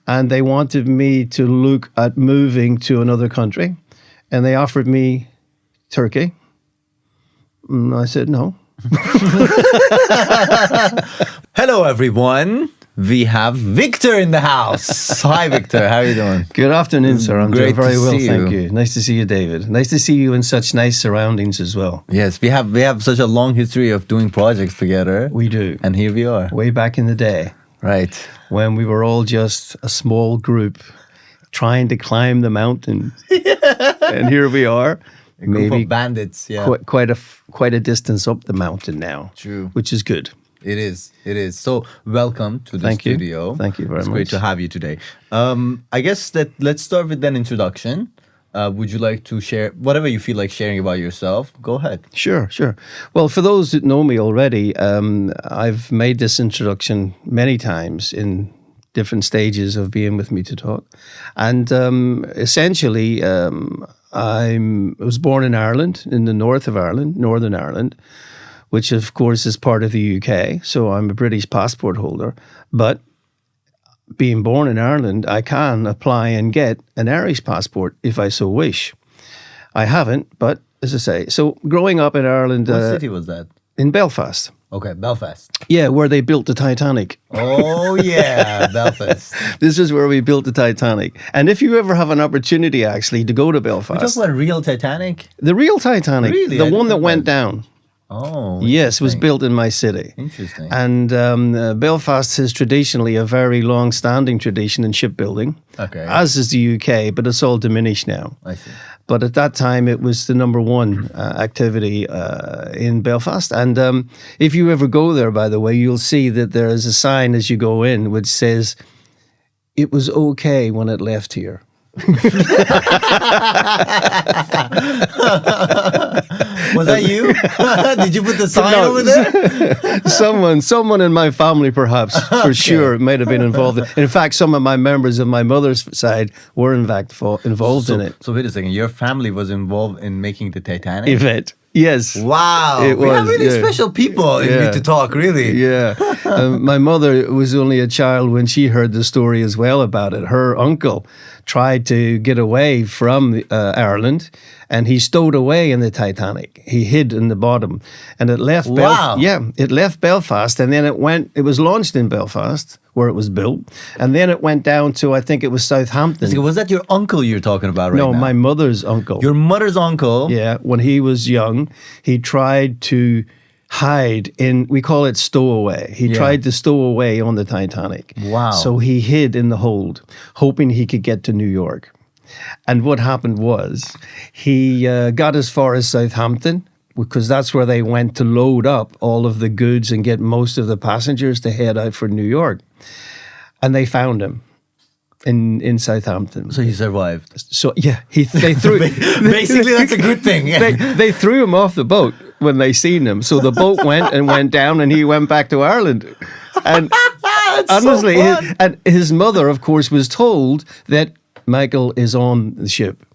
and they wanted me to look at moving to another country, and they offered me Turkey. And I said no. Hello, everyone. We have Victor in the house. Hi, Victor. How are you doing? Good afternoon, sir. I'm doing Great very to well, see thank you. you. Nice to see you, David. Nice to see you in such nice surroundings as well. Yes, we have such a long history of doing projects together. We do. And here we are. Way back in the day, Right. when we were all just a small group trying to climb the mountain. And here we are, A group maybe of bandits. Yeah. quite a distance up the mountain now. True. Which is good. It is. It is. So, welcome to the Thank you. studio. Thank you very It's great much. to have you today. I guess that let's start with an introduction. Would you like to share whatever you feel like sharing about yourself? Go ahead. Sure. Well, for those that know me already, I've made this introduction many times in different stages of being with me to talk. And essentially, I was born in Ireland, in the north of Ireland, Northern Ireland, which of course is part of the UK. So I'm a British passport holder. But being born in Ireland, I can apply and get an Irish passport if I so wish. I haven't, but as I say, so growing up in Ireland, What city was that? in Belfast, Okay, Belfast. yeah, where they built the Titanic. Oh yeah, Belfast. This is where we built the Titanic. And if you ever have an opportunity actually to go to We Belfast, talk about real Titanic. the real Titanic, Really? the I one didn't that know went that. down, Oh yes, was interesting. built in my city. Interesting. And Belfast is traditionally a very long-standing tradition in shipbuilding, Okay. as is the UK, but it's all diminished now. I see. But at that time, it was the number one activity in Belfast. And if you ever go there, by the way, you'll see that there is a sign as you go in which says, "It was okay when it left here." Was that you? Did you put the sign No, over there? Someone in my family, perhaps, for sure, might have been involved. In fact, some of my members of my mother's side were, in fact, involved in it. So wait a second. Your family was involved in making the Titanic? Event. Yes. Wow. It we have was, really yeah. special people in Yeah. Me to Talk, really. Yeah. My mother was only a child when she heard the story as well about it. Her uncle tried to get away from Ireland, and he stowed away in the Titanic. He hid in the bottom, and it left. Wow. It left Belfast, and then it was launched in Belfast, where it was built, and then it went down to, I think it was Southampton. Was that your uncle you're talking about right No, now? my mother's uncle. Your mother's uncle? Yeah, when he was young, he tried to hide in, we call it stowaway. He Yeah. tried to stow away on the Titanic. Wow. So he hid in the hold, hoping he could get to New York. And what happened was he got as far as Southampton, because that's where they went to load up all of the goods and get most of the passengers to head out for New York. And they found him in Southampton. So he survived. So yeah, they threw. Basically, that's a good thing. they threw him off the boat when they seen him. So the boat went down, and he went back to Ireland. And honestly, his mother, of course, was told that Michael is on the ship.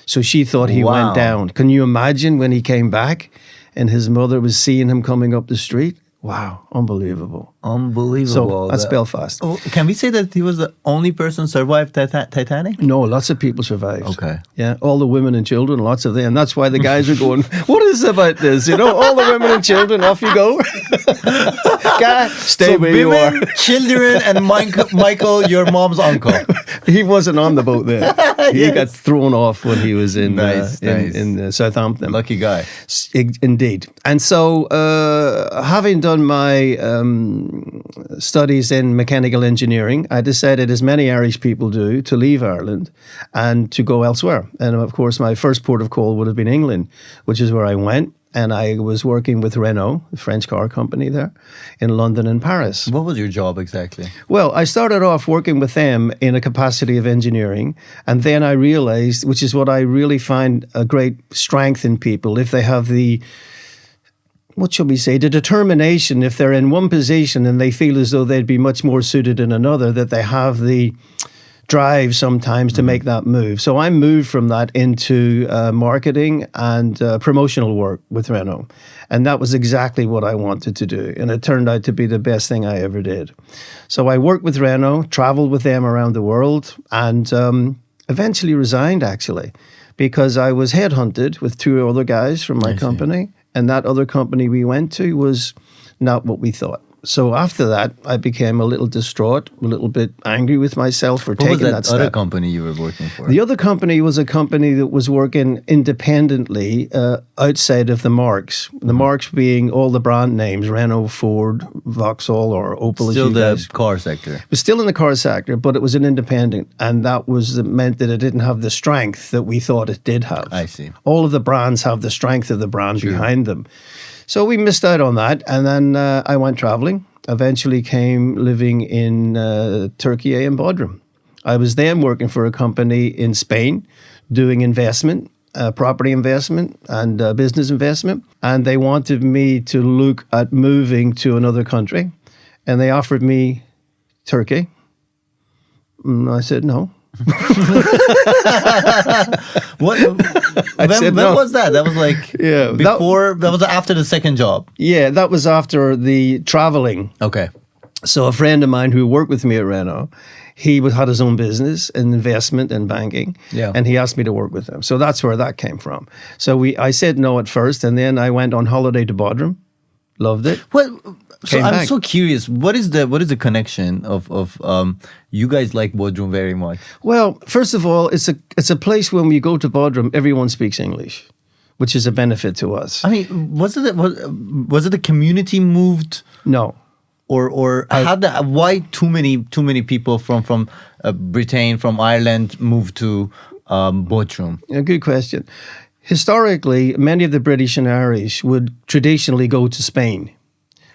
So she thought he Wow. went down. Can you imagine when he came back and his mother was seeing him coming up the street? Wow, unbelievable. Unbelievable. So that's Belfast. Oh, can we say that he was the only person survived Titanic? No, lots of people survived. Okay. Yeah, all the women and children, lots of them. That's why the guys are going, what is about this? You know, all the women and children, off you go. Guy, stay where you are. women, children, and Michael, your mom's uncle. He wasn't on the boat then. He got thrown off when he was in Nice. in Southampton. Lucky guy. Indeed. And so, having done my studies in mechanical engineering, I decided, as many Irish people do, to leave Ireland and to go elsewhere. And of course, my first port of call would have been England, which is where I went. And I was working with Renault, the French car company there, in London and Paris. What was your job exactly? Well, I started off working with them in a capacity of engineering. And then I realized, which is what I really find a great strength in people, if they have the, what shall we say, the determination, if they're in one position and they feel as though they'd be much more suited in another, that they have the drive sometimes to make that move. So I moved from that into marketing and promotional work with Renault. And that was exactly what I wanted to do. And it turned out to be the best thing I ever did. So I worked with Renault, traveled with them around the world, and eventually resigned, actually, because I was headhunted with two other guys from my company. And that other company we went to was not what we thought. So after that, I became a little distraught, a little bit angry with myself for taking that step. What was that other company you were working for? The other company was a company that was working independently outside of the marques. The marques being all the brand names, Renault, Ford, Vauxhall, or Opel. Still the car sector. It was still in the car sector, but it was an independent. And that meant that it didn't have the strength that we thought it did have. I see. All of the brands have the strength of the brand behind them. So we missed out on that, and then I went traveling, eventually came living in Turkey and Bodrum. I was then working for a company in Spain doing investment, property investment and business investment, and they wanted me to look at moving to another country, and they offered me Turkey. And I said no. When was that? That was like before. That was after the second job. Yeah, that was after the traveling. Okay. So a friend of mine who worked with me at Renault, he had his own business in investment and banking, and he asked me to work with him. So that's where that came from. So I said no at first, and then I went on holiday to Bodrum, loved it. Well, so I'm back. so curious. What is the connection of you guys like Bodrum very much? Well, first of all, it's a place when we go to Bodrum, everyone speaks English, which is a benefit to us. I mean, was it the community moved? No. Or why too many people from Britain, from Ireland moved to Bodrum? A good question. Historically, many of the British and Irish would traditionally go to Spain.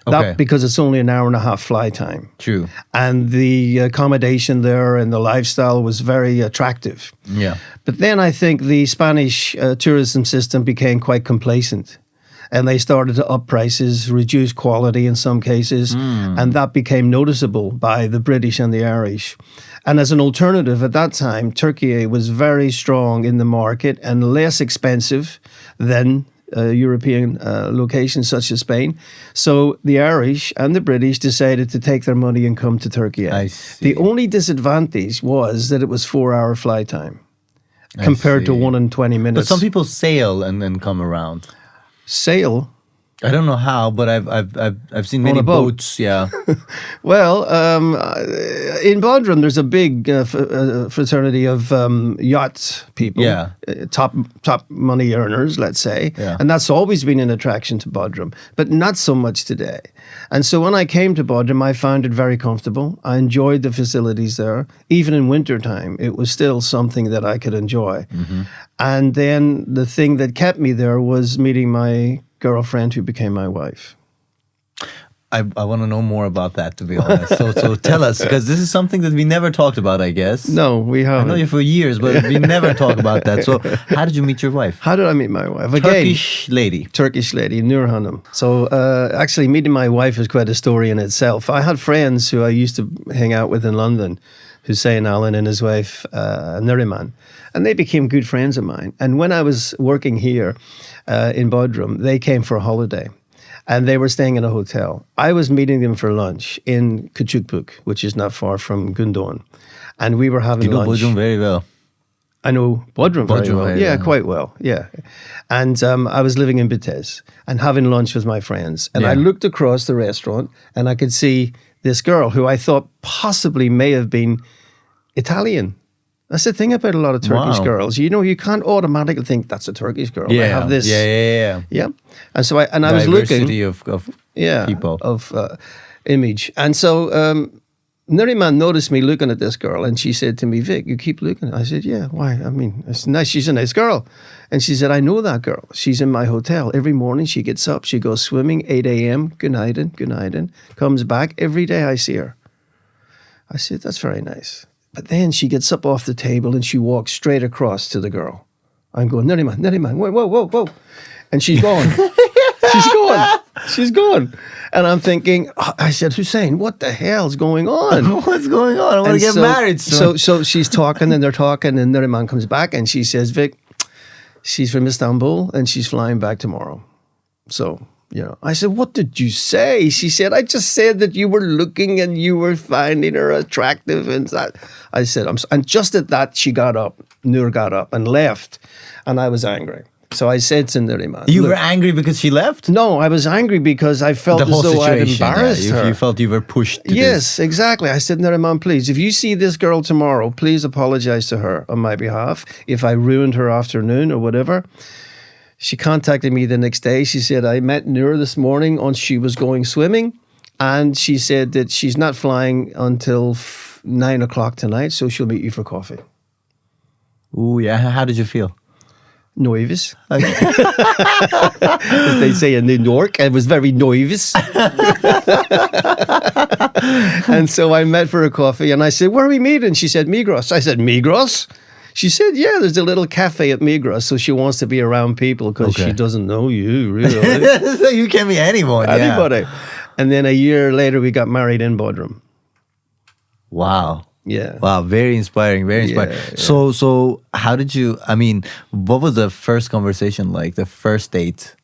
That because it's only an hour and a half fly time. True. And the accommodation there and the lifestyle was very attractive. Yeah. But then I think the Spanish tourism system became quite complacent. And they started to up prices, reduce quality in some cases, and that became noticeable by the British and the Irish. And as an alternative at that time, Turkey was very strong in the market and less expensive than European locations such as Spain. So the Irish and the British decided to take their money and come to Turkey. I see. The only disadvantage was that it was 4-hour flight time compared to 1 in 20 minutes. But some people sail and then come around. Sail? I don't know how, but I've seen many boats. Yeah. Well, in Bodrum, there's a big fraternity of yacht people. Yeah. Top money earners, let's say. Yeah. And that's always been an attraction to Bodrum, but not so much today. And so when I came to Bodrum, I found it very comfortable. I enjoyed the facilities there. Even in wintertime, it was still something that I could enjoy. Mm-hmm. And then the thing that kept me there was meeting my girlfriend who became my wife. I want to know more about that, to be honest. So tell us, because this is something that we never talked about, I guess. No, we haven't. I know you for years, but we never talk about that. So how did you meet your wife? How did I meet my wife? Turkish lady, Nur Hanım. So actually meeting my wife is quite a story in itself. I had friends who I used to hang out with in London, Hussein Allen and his wife Neriman, and they became good friends of mine. And when I was working here in Bodrum, they came for a holiday. And they were staying in a hotel. I was meeting them for lunch in Küçükbük, which is not far from Gündoğan. And we were having lunch. You know Bodrum very well. I know Bodrum very well. Yeah, quite well. Yeah. And I was living in Bitez and having lunch with my friends. And I looked across the restaurant and I could see this girl who I thought possibly may have been Italian. That's the thing about a lot of Turkish girls. You know, you can't automatically think that's a Turkish girl. Yeah, I have this. Yeah. And so I was looking. Diversity of people. Of image. And so Neriman noticed me looking at this girl and she said to me, Vic, you keep looking. I said, yeah, why? I mean, it's nice. She's a nice girl. And she said, I know that girl. She's in my hotel. Every morning she gets up, she goes swimming, 8 a.m. Good night, comes back. Every day I see her. I said, that's very nice. But then she gets up off the table and she walks straight across to the girl. I'm going, Neriman, whoa. And she's going. She's gone. She's gone. And I'm thinking, I said, Hussein, what the hell's going on? What's going on? I want to get married soon. So she's talking and they're talking, and Neriman comes back and she says, Vic, she's from Istanbul and she's flying back tomorrow. So, I said, what did you say? She said, I just said that you were looking and you were finding her attractive. And that. I said, and just at that, she got up, Nur got up and left. And I was angry. So I said to Neriman, you were angry because she left? No, I was angry because I felt as though I'd embarrassed her. You felt you were pushed to Yes, exactly. I said, Neriman, please, if you see this girl tomorrow, please apologize to her on my behalf if I ruined her afternoon or whatever. She contacted me the next day. She said, I met Nur this morning and she was going swimming. And she said that she's not flying until 9 o'clock tonight, so she'll meet you for coffee. Ooh, yeah. How did you feel? Nervous. As they say in New York, I was very nervous. And so I met for a coffee and I said, where are we meeting? She said, Migros. I said, Migros? She said, yeah, there's a little cafe at Migros. So she wants to be around people because she doesn't know you, really. So you can be anyone. Anybody. Yeah. And then a year later, we got married in Bodrum. Wow. Yeah. Wow. Very inspiring. Very inspiring. Yeah. So how did you, what was the first conversation like, the first date?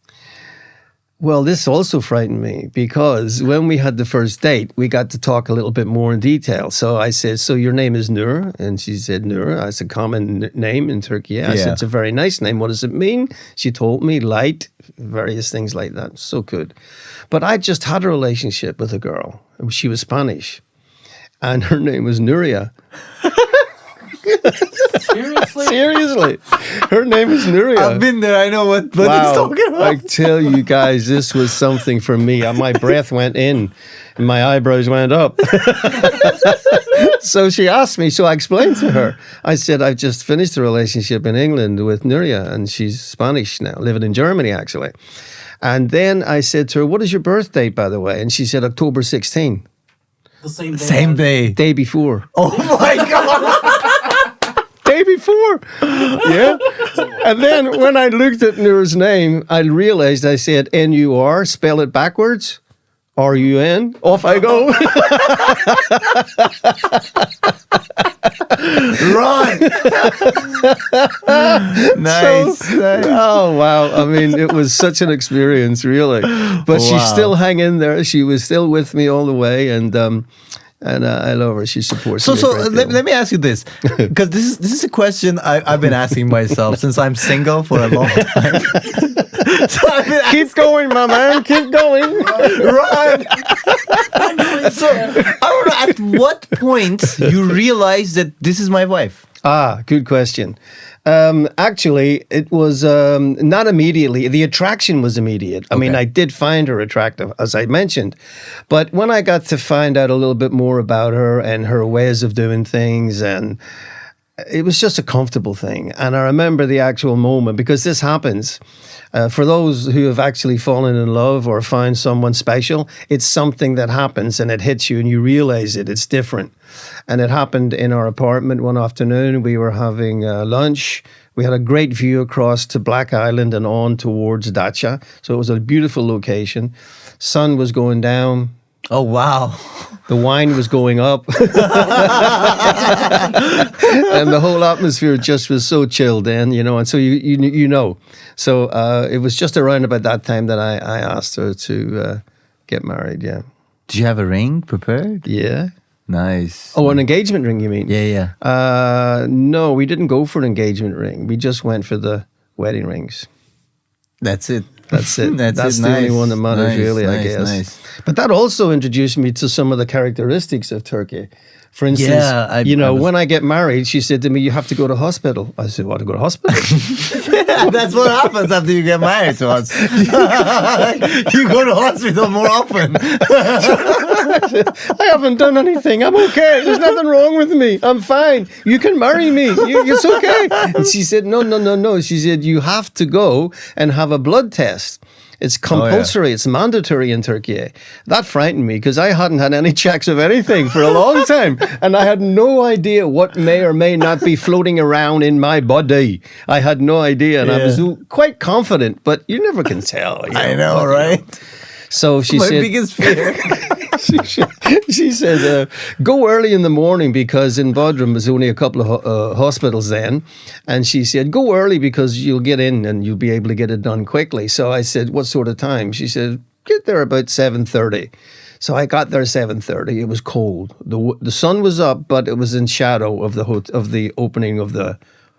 Well, this also frightened me because when we had the first date, we got to talk a little bit more in detail. So I said, so your name is Nur? And she said, Nur. It's a common name in Turkey. I said, it's a very nice name. What does it mean? She told me, light, various things like that. So good. But I just had a relationship with a girl. She was Spanish. And her name was Nuria. Seriously. Her name is Nuria. I've been there. I know what he's talking about. I tell you guys, this was something for me. My breath went in and my eyebrows went up. So she asked me, so I explained to her. I said, I've just finished a relationship in England with Nuria, and she's Spanish now, living in Germany, actually. And then I said to her, what is your birth date, by the way? And she said, October 16. The same day. Same day. Day before. Oh my God. Day before. Yeah. And then when I looked at Nur's name, I realized I said N-U-R, spell it backwards. R-U-N. Off I go. Run. Nice. Oh, wow. I mean, it was such an experience, really. But she still hung in there. She was still with me all the way. And I love her. She supports me. So let me ask you this, because this is a question I've been asking myself since I'm single for a long time. So keep going, my man. Keep going. Run. So I don't know, at what point you realize that this is my wife? Good question. Actually, it was not immediately. The attraction was immediate. I mean, I did find her attractive, as I mentioned. But when I got to find out a little bit more about her and her ways of doing things, and it was just a comfortable thing. And I remember the actual moment, because this happens. For those who have actually fallen in love or found someone special, it's something that happens and it hits you and you realize it's different. And it happened in our apartment one afternoon. We were having lunch. We had a great view across to Black Island and on towards Dacia. So it was a beautiful location. Sun was going down. Oh, wow. The wine was going up. And the whole atmosphere just was so chilled then, and so you know. So it was just around about that time that I asked her to get married, yeah. Do you have a ring prepared? Yeah. Nice. Oh, an engagement ring, you mean? Yeah. No, we didn't go for an engagement ring. We just went for the wedding rings. That's it. That's it. That's the only one that matters, really, I guess. Nice. But that also introduced me to some of the characteristics of Turkey. For instance, when I get married, she said to me, you have to go to hospital. I said, what, to go to hospital? That's what happens after you get married to us. You go to hospital more often. I haven't done anything. I'm okay. There's nothing wrong with me. I'm fine. You can marry me. It's okay. And she said, no. She said, you have to go and have a blood test. It's compulsory. It's mandatory in Turkey. That frightened me because I hadn't had any checks of anything for a long time. And I had no idea what may or may not be floating around in my body. I had no idea. And I was quite confident, but you never can tell. I know, right? So she My said... biggest fear. she said, go early in the morning because in Bodrum there's only a couple of hospitals then. And she said, go early because you'll get in and you'll be able to get it done quickly. So I said, what sort of time? She said, get there about 7:30. So I got there 7:30. It was cold. The sun was up, but it was in shadow of the opening of the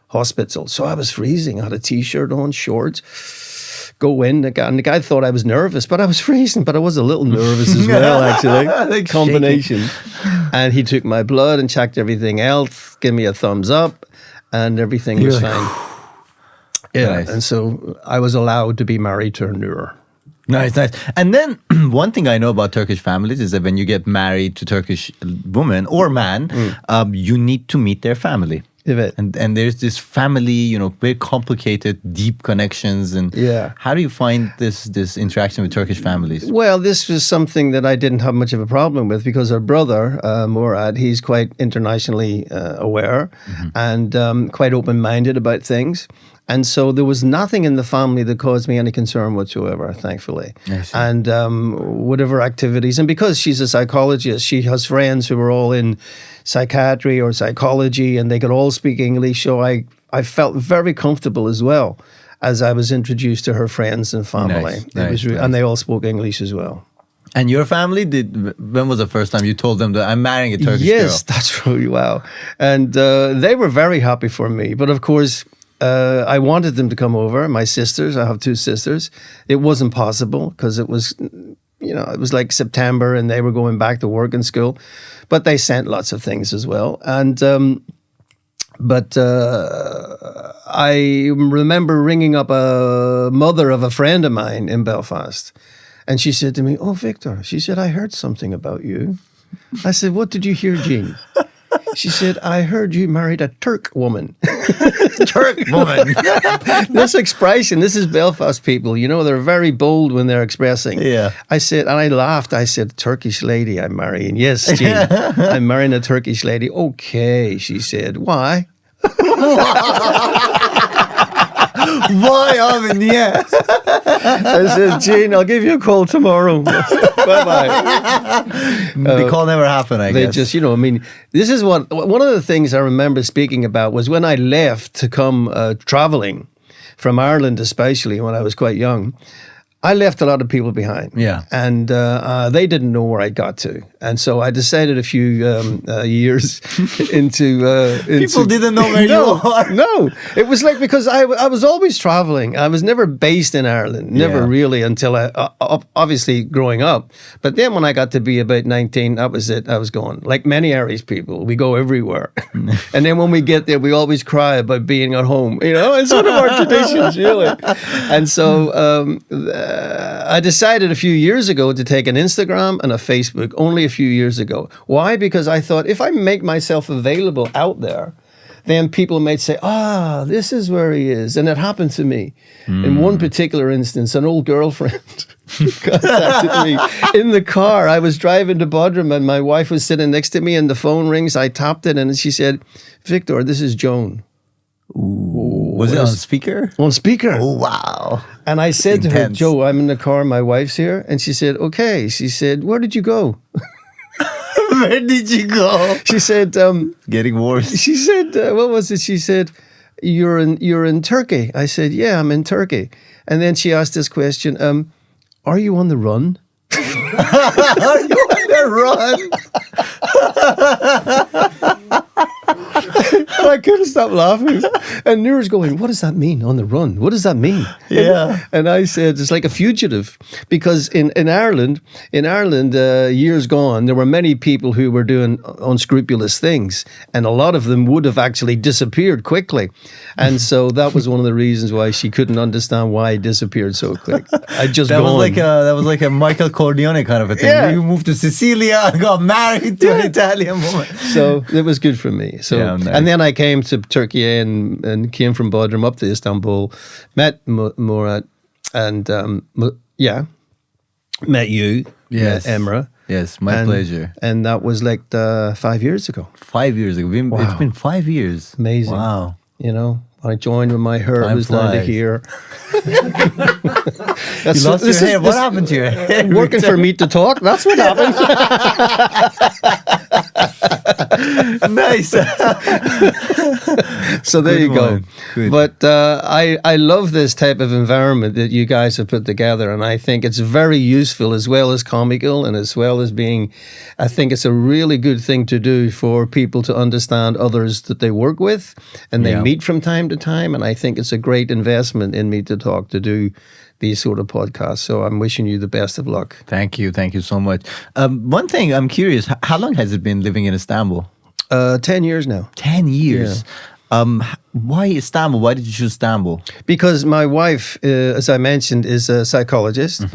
hospital. So I was freezing. I had a T-shirt on, shorts. Go in, and the guy thought I was nervous, but I was freezing, but I was a little nervous as well, actually. Like combination. And he took my blood and checked everything else, gave me a thumbs up, and everything was fine. Yeah, nice. And so I was allowed to be married to Nur. Nice. And then one thing I know about Turkish families is that when you get married to Turkish woman or man, you need to meet their family. And there's this family, very complicated, deep connections. And how do you find this interaction with Turkish families? Well, this was something that I didn't have much of a problem with because our brother, Murad, he's quite internationally aware and quite open-minded about things. And so there was nothing in the family that caused me any concern whatsoever, thankfully. And whatever activities, and because she's a psychologist, she has friends who were all in psychiatry or psychology, and they could all speak English. So I felt very comfortable as well as I was introduced to her friends and family. Nice. And they all spoke English as well. And your family, when was the first time you told them that I'm marrying a Turkish girl? Yes, that's really wow. And they were very happy for me. But of course, I wanted them to come over. My sisters, I have two sisters. It wasn't possible because it was, it was like September and they were going back to work and school. But they sent lots of things as well. And I remember ringing up a mother of a friend of mine in Belfast. And she said to me, oh, Victor, she said, I heard something about you. I said, what did you hear, Jean? She said, I heard you married a Turk woman. Turk woman. This expression, this is Belfast people, they're very bold when they're expressing. Yeah. I said, and I laughed, I said, Turkish lady I'm marrying. Yes, Jean, I'm marrying a Turkish lady. Okay, she said, why? Why, Arvin? Yeah. I said, Jean, I'll give you a call tomorrow. Bye-bye. The call never happened, I guess. They just, this is one of the things I remember speaking about was when I left to come traveling from Ireland, especially when I was quite young. I left a lot of people behind. Yeah. And they didn't know where I got to. And so I decided a few years into... People didn't know where you are. No. It was like because I was always traveling. I was never based in Ireland. Never really until obviously growing up. But then when I got to be about 19, that was it. I was going. Like many Irish people, we go everywhere. And then when we get there, we always cry about being at home. It's one of our traditions, really. And so... I decided a few years ago to take an Instagram and a Facebook, only a few years ago. Why? Because I thought if I make myself available out there, then people might say, this is where he is. And it happened to me. In one particular instance, an old girlfriend contacted me in the car. I was driving to Bodrum and my wife was sitting next to me and the phone rings. I tapped it and she said, Victor, this is Joan. Ooh, was it on speaker? On speaker. Oh, wow. And I said to her, Joe, I'm in the car, my wife's here. And she said, okay. She said, where did you go? Where did you go? She said, getting worse. She said, what was it? She said, you're in Turkey. I said, yeah, I'm in Turkey. And then she asked this question, are you on the run? Are you on the run? I couldn't stop laughing. And Noor's going, what does that mean, on the run? What does that mean? Yeah. And I said, it's like a fugitive. Because in Ireland, years gone, there were many people who were doing unscrupulous things. And a lot of them would have actually disappeared quickly. And so that was one of the reasons why she couldn't understand why I disappeared so quick. I just that was like a Michael Corleone kind of a thing. Yeah. You moved to Sicilia and got married to an Italian woman. So it was good for me. So nice. And then I came to Turkey and came from Bodrum up to Istanbul, met Murat, and Yeah. Met you. Yes. Met Emra. Yes, my pleasure. And that was like 5 years ago. 5 years ago. It's been 5 years. Amazing. Wow. You know, I joined when my hair Time was down to flies. here. You lost your hair. What happened to your hair? Working for Meet to Talk. That's what happened. Nice. So there you go. Good. But I love this type of environment that you guys have put together, and I think it's very useful as well as comical, and as well as being, I think it's a really good thing to do for people to understand others that they work with and they meet from time to time. And I think it's a great investment in Meet to Talk to do these sort of podcasts. So I'm wishing you the best of luck. Thank you so much. One thing I'm curious, how long has it been living in Istanbul? 10 years now. 10 years. Why Istanbul? Why did you choose Istanbul? Because my wife, as I mentioned, is a psychologist,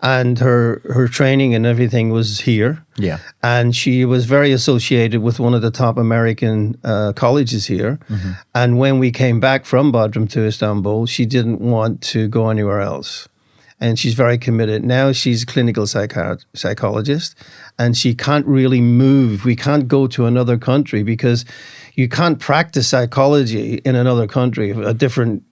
and her training and everything was here. Yeah. And she was very associated with one of the top American colleges here. And when we came back from Bodrum to Istanbul, she didn't want to go anywhere else. And she's very committed. Now she's a clinical psychologist, and she can't really move. We can't go to another country because you can't practice psychology in another country, a different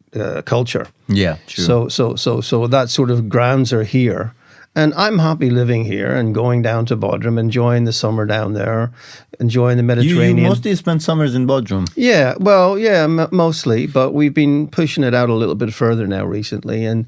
culture. Yeah, true. So that sort of grounds her here. And I'm happy living here and going down to Bodrum, enjoying the summer down there, enjoying the Mediterranean. You mostly spend summers in Bodrum. Yeah, well, yeah, mostly. But we've been pushing it out a little bit further now recently, and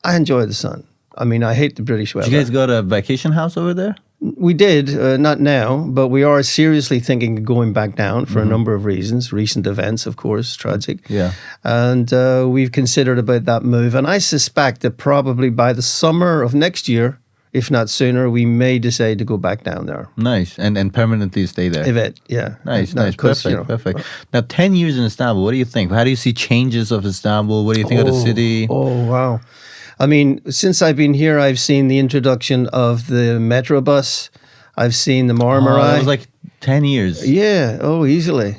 I enjoy the sun. I mean, I hate the British weather. You guys got a vacation house over there? We did, not now, but we are seriously thinking of going back down for a number of reasons. Recent events, of course, tragic. Yeah. And we've considered about that move. And I suspect that probably by the summer of next year, if not sooner, we may decide to go back down there. Nice. And permanently stay there. Yeah. Nice. Perfect. Now, 10 years in Istanbul, what do you think? How do you see changes of Istanbul? What do you think of the city? Oh, wow. I mean, since I've been here, I've seen the introduction of the metro bus. I've seen the Marmaray. That was like 10 years. Yeah, easily.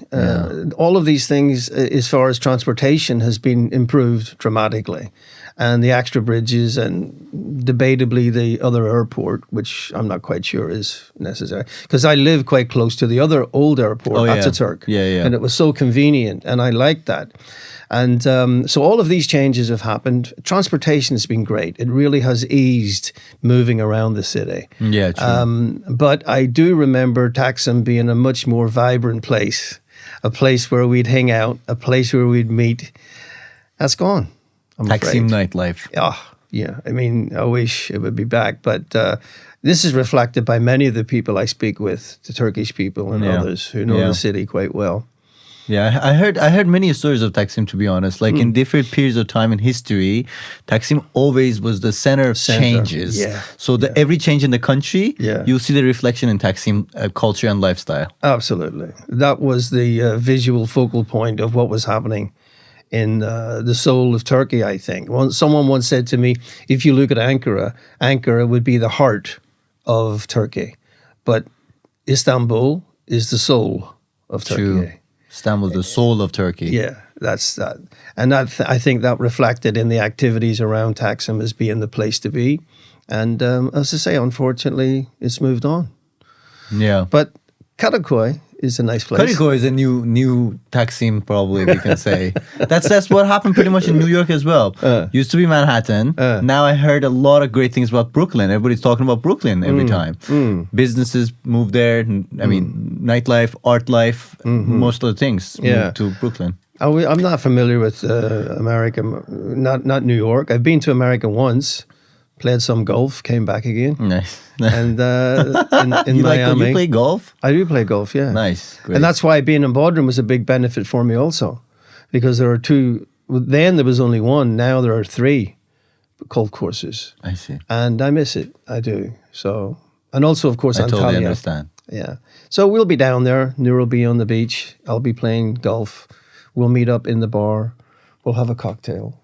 All of these things, as far as transportation, has been improved dramatically. And the extra bridges and debatably the other airport, which I'm not quite sure is necessary. Because I live quite close to the other old airport, Ataturk. Yeah. And it was so convenient, and I liked that. And so all of these changes have happened. Transportation has been great. It really has eased moving around the city. Yeah, true. But I do remember Taksim being a much more vibrant place, a place where we'd hang out, a place where we'd meet. That's gone, I'm Taksim afraid. nightlife. Yeah. I mean, I wish it would be back. But this is reflected by many of the people I speak with, the Turkish people and others who know the city quite well. Yeah, I heard many stories of Taksim, to be honest. Like in different periods of time in history, Taksim always was the center of changes. Yeah. So every change in the country, Yeah. you'll see the reflection in Taksim culture and lifestyle. Absolutely. That was the visual focal point of what was happening in the soul of Turkey, I think. Someone once said to me, if you look at Ankara would be the heart of Turkey. But Istanbul is the soul of Turkey. True. Istanbul, the soul of Turkey. Yeah, that's that. And I think that reflected in the activities around Taksim as being the place to be. And as I say, unfortunately, it's moved on. Yeah. But Karaköy is a nice place. Karaköy is a new Taksim, probably we can say. That's what happened pretty much in New York as well. Used to be Manhattan. Now I heard a lot of great things about Brooklyn. Everybody's talking about Brooklyn every time. Businesses move there. I mean, nightlife, art life, most of the things move to Brooklyn. I'm not familiar with America, not New York. I've been to America once. Played some golf, came back again. Nice. And in Miami. You play golf? I do play golf, yeah. Nice. Great. And that's why being in Bodrum was a big benefit for me also. Because there are two, then there was only one, now there are 3 golf courses. I see. And I miss it, I do. So, and also of course I Antalya. totally understand. Yeah. So we'll be down there, Noor will be on the beach, I'll be playing golf. We'll meet up in the bar, we'll have a cocktail.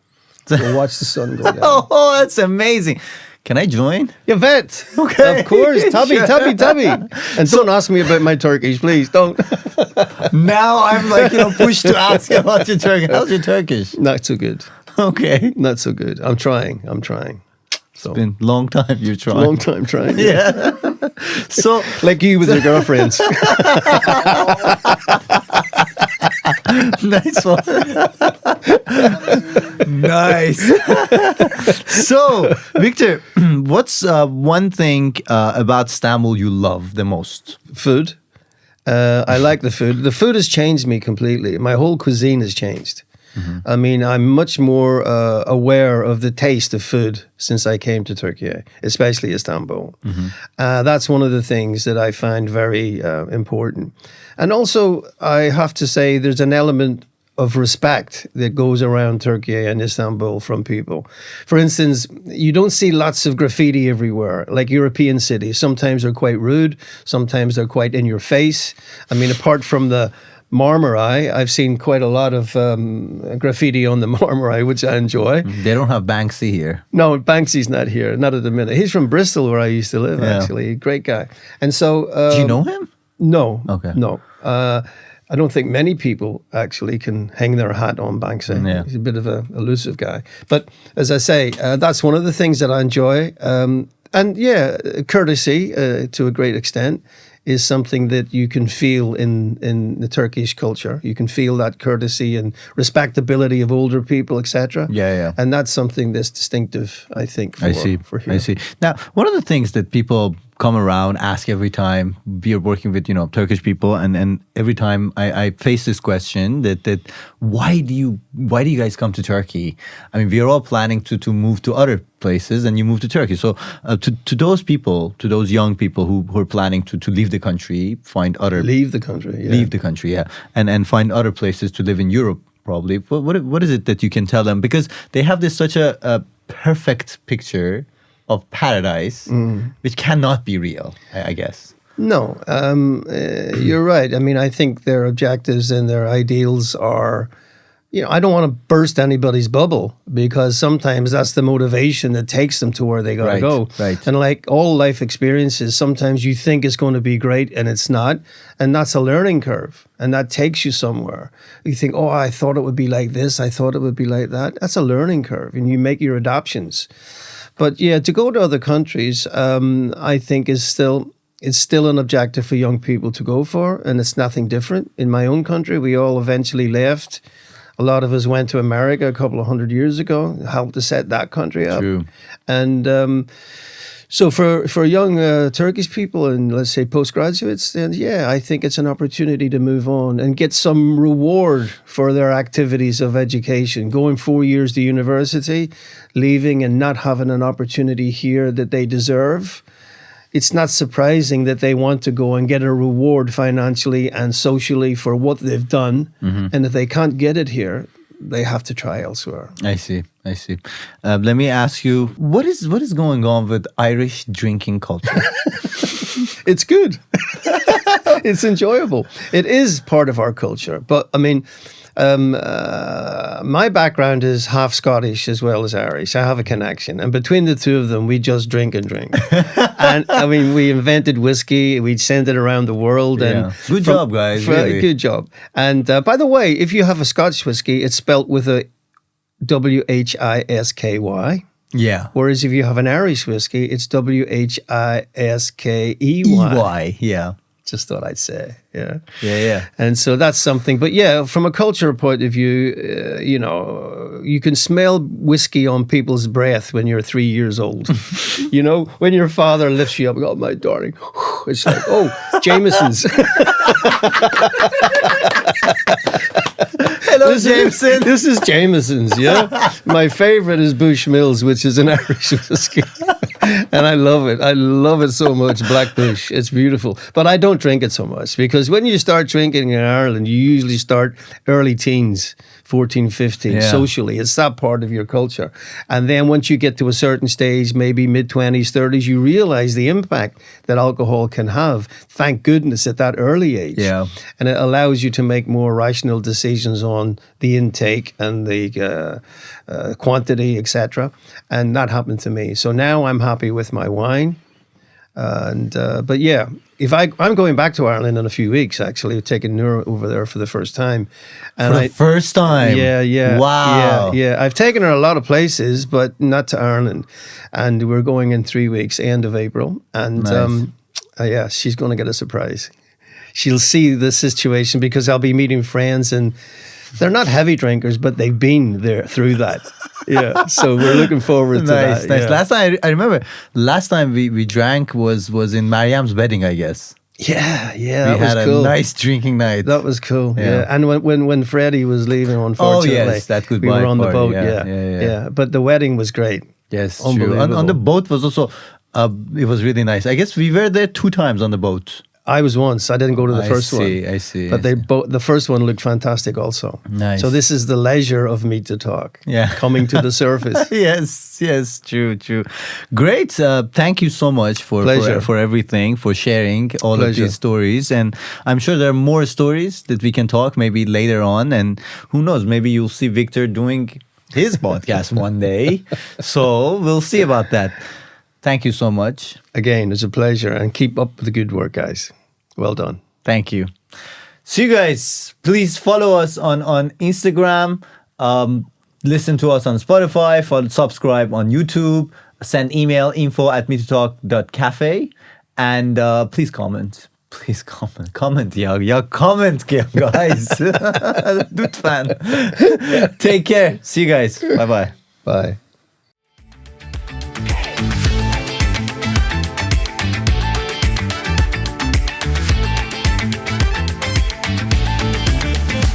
We'll watch the sun go down. Oh, that's amazing. Can I join? You bet. Okay. Of course. Tubby. And don't ask me about my Turkish, please. Don't. Now I'm like, pushed to ask you about your Turkish. How's your Turkish? Not so good. Okay. Not so good. I'm trying. It's been a long time you're trying. Long time trying. Yeah. So, like you with your girlfriends. Nice one. Nice. So, Victor, what's one thing about Istanbul you love the most? Food. I like the food. The food has changed me completely. My whole cuisine has changed. I mean, I'm much more aware of the taste of food since I came to Turkey, especially Istanbul. That's one of the things that I find very important. And also, I have to say, there's an element of respect that goes around Turkey and Istanbul from people. For instance, you don't see lots of graffiti everywhere, like European cities. Sometimes they're quite rude. Sometimes they're quite in your face. I mean, apart from the Marmaray, I've seen quite a lot of graffiti on the Marmaray, which I enjoy. They don't have Banksy here. No, Banksy's not here, not at the minute. He's from Bristol, where I used to live, actually. Great guy. And so... do you know him? No. Okay. No. I don't think many people actually can hang their hat on Banksy. Yeah. He's a bit of a elusive guy. But as I say, that's one of the things that I enjoy. And yeah, courtesy to a great extent is something that you can feel in the Turkish culture. You can feel that courtesy and respectability of older people, etc. Yeah. And that's something that's distinctive, I think, for here. I see. Now, one of the things that people come around, ask every time we are working with, Turkish people, and every time I face this question that why do you guys come to Turkey? I mean, we are all planning to move to other places, and you move to Turkey. So to those people, to those young people who are planning to leave the country, leave the country, and find other places to live in Europe, probably. What is it that you can tell them? Because they have this such a perfect picture of paradise, which cannot be real, I guess. No, you're right. I mean, I think their objectives and their ideals are, I don't want to burst anybody's bubble, because sometimes that's the motivation that takes them to where they got to go. Right. And like all life experiences, sometimes you think it's going to be great and it's not. And that's a learning curve. And that takes you somewhere. You think, oh, I thought it would be like this. I thought it would be like that. That's a learning curve. And you make your adaptations. But yeah, to go to other countries, I think it's still an objective for young people to go for, and it's nothing different. In my own country, we all eventually left. A lot of us went to America a couple of 100 years ago, helped to set that country up. True. And so for young Turkish people and, let's say, postgraduates, then yeah, I think it's an opportunity to move on and get some reward for their activities of education. Going 4 years to university, leaving and not having an opportunity here that they deserve. It's not surprising that they want to go and get a reward financially and socially for what they've done. And if they can't get it here, they have to try elsewhere. I see. Let me ask you, what is going on with Irish drinking culture? It's good. It's enjoyable. It is part of our culture. But I mean, my background is half Scottish as well as Irish. I have a connection. And between the two of them, we just drink and drink. And I mean, we invented whiskey. We sent it around the world. Yeah. And Good job, guys. Really. Good job. And by the way, if you have a Scotch whiskey, it's spelt with a WHISKY. Yeah. Whereas if you have an Irish whiskey, it's WHISKEY. EY. Yeah. Just thought I'd say, yeah. Yeah. And so that's something. But yeah, from a cultural point of view, you can smell whiskey on people's breath when you're 3 years old. When your father lifts you up, oh, my darling. It's like, oh, Jameson's. Hello, Jameson. This is Jameson's, yeah. My favorite is Bushmills, which is an Irish whiskey. And I love it. I love it so much, Black Bush. It's beautiful. But I don't drink it so much, because when you start drinking in Ireland, you usually start early teens, 14, 15, socially. It's that part of your culture. And then once you get to a certain stage, maybe mid-20s, 30s, you realize the impact that alcohol can have. Thank goodness at that early age. Yeah. And it allows you to make more rational decisions on the intake and the quantity, etc. And that happened to me. So now I'm happy with my wine. But yeah, if I'm going back to Ireland in a few weeks. Actually, taking Noor over there for the first time. And for the first time. Yeah. Wow. Yeah. I've taken her a lot of places, but not to Ireland. And we're going in 3 weeks, end of April. And yeah, she's going to get a surprise. She'll see the situation because I'll be meeting friends, and they're not heavy drinkers, but they've been there through that. Yeah, so we're looking forward to that. Nice. Yeah. Last time I remember, last time we drank was in Mariam's wedding, I guess. Yeah, We that had was a cool. nice drinking night. That was cool. Yeah. Yeah, and when Freddie was leaving, unfortunately, that we goodbye were on the party. boat. Yeah. But the wedding was great. Yes, true. Unbelievable. On the boat was also, it was really nice. I guess we were there 2 times on the boat. I was once. I didn't go to the first one. I see. But the first one looked fantastic also. Nice. So this is the leisure of Meet to Talk. Yeah. Coming to the surface. Yes, true. Great. Thank you so much for everything, for sharing all of these stories. And I'm sure there are more stories that we can talk maybe later on. And who knows, maybe you'll see Victor doing his podcast one day. So we'll see about that. Thank you so much. Again, it's a pleasure. And keep up the good work, guys. Well done. Thank you. So you guys, please follow us on Instagram. Listen to us on Spotify. Subscribe on YouTube. Send email info@meetotalk.cafe. And please comment. Comment ya comment guys. Lütfen. Take care. See you guys. Bye. Bye.